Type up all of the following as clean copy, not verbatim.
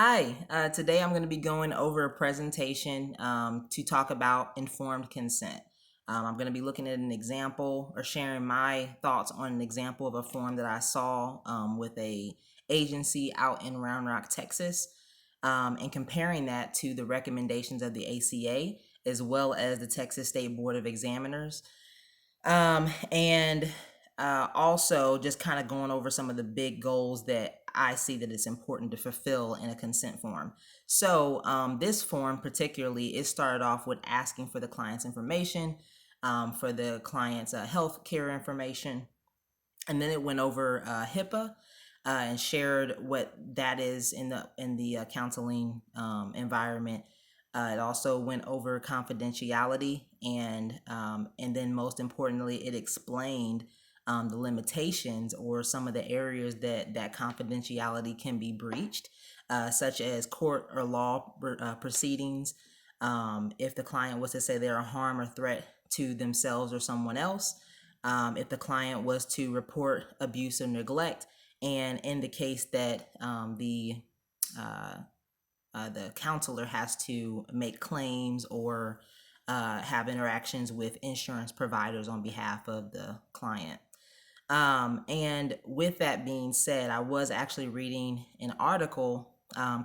Hi, today I'm going to be going over a presentation to talk about informed consent. I'm going to be looking at an example or sharing my thoughts on an example of a form that I saw with a agency out in Round Rock, Texas, and comparing that to the recommendations of the ACA as well as the Texas State Board of Examiners. And also just kind of going over some of the big goals that I see that it's important to fulfill in a consent form. So this form particularly, it started off with asking for the client's information, for the client's health care information, and then it went over HIPAA and shared what that is in the counseling environment. It also went over confidentiality, and then most importantly, it explained the limitations or some of the areas that confidentiality can be breached, such as court or law proceedings. If the client was to say they're a harm or threat to themselves or someone else, if the client was to report abuse or neglect, and in the case that the counselor has to make claims or have interactions with insurance providers on behalf of the client. And with that being said, I was actually reading an article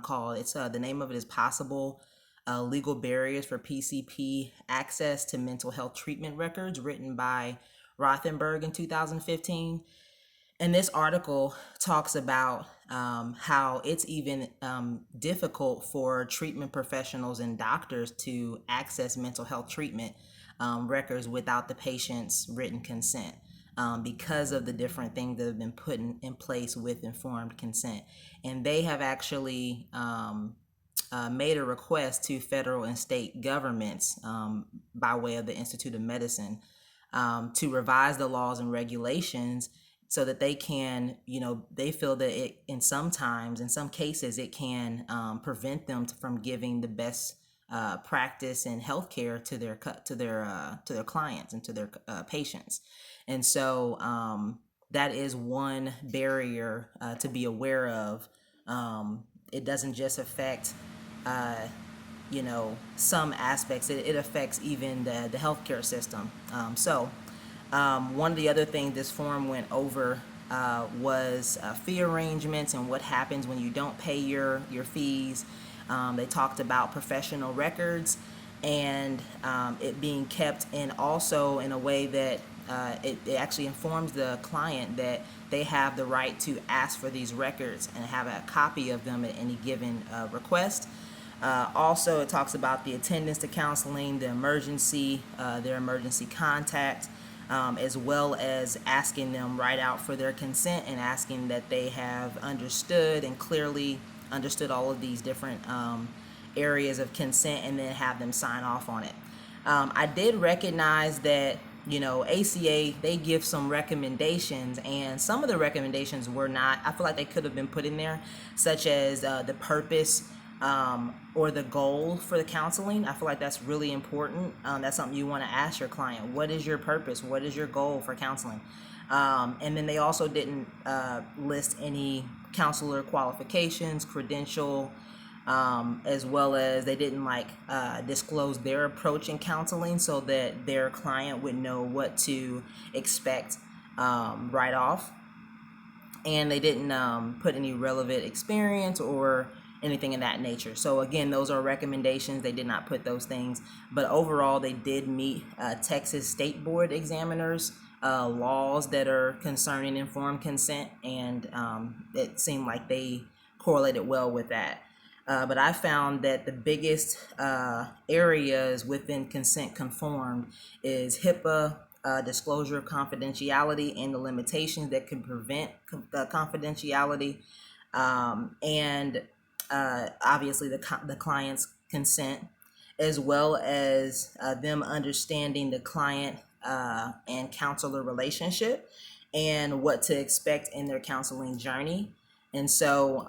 called, the name of it is Possible Legal Barriers for PCP Access to Mental Health Treatment Records, written by Rothenberg in 2015. And this article talks about how it's even difficult for treatment professionals and doctors to access mental health treatment records without the patient's written consent, because of the different things that have been put in place with informed consent. And they have actually made a request to federal and state governments by way of the Institute of Medicine to revise the laws and regulations so that they can, they feel that it, in some cases, it can prevent them from giving the best practice in healthcare to their clients and to their patients. And so that is one barrier to be aware of. It doesn't just affect some aspects. It affects even the healthcare system. One of the other things this forum went over was fee arrangements and what happens when you don't pay your fees. They talked about professional records and it being kept, and also in a way that it actually informs the client that they have the right to ask for these records and have a copy of them at any given request. Also, it talks about the attendance to counseling, their emergency contact, as well as asking them right out for their consent and asking that they have understood and clearly understood all of these different areas of consent, and then have them sign off on it. I did recognize that ACA, they give some recommendations, and some of the recommendations were not, I feel like they could have been put in there, such as the purpose or the goal for the counseling. I feel like that's really important. That's something you want to ask your client. What is your purpose? What is your goal for counseling? And then they also didn't list any counselor qualifications, credential, as well as they didn't disclose their approach in counseling so that their client would know what to expect right off. And they didn't put any relevant experience or anything in that nature. So again, those are recommendations. They did not put those things, but overall they did meet Texas State Board examiners laws that are concerning informed consent, and it seemed like they correlated well with that. But I found that the biggest areas within consent conformed is HIPAA, disclosure of confidentiality, and the limitations that can prevent confidentiality, and obviously the client's consent, as well as them understanding the client and counselor relationship and what to expect in their counseling journey. And so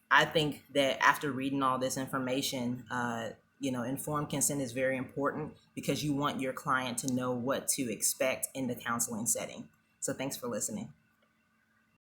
I think that after reading all this information, informed consent is very important because you want your client to know what to expect in the counseling setting. So thanks for listening.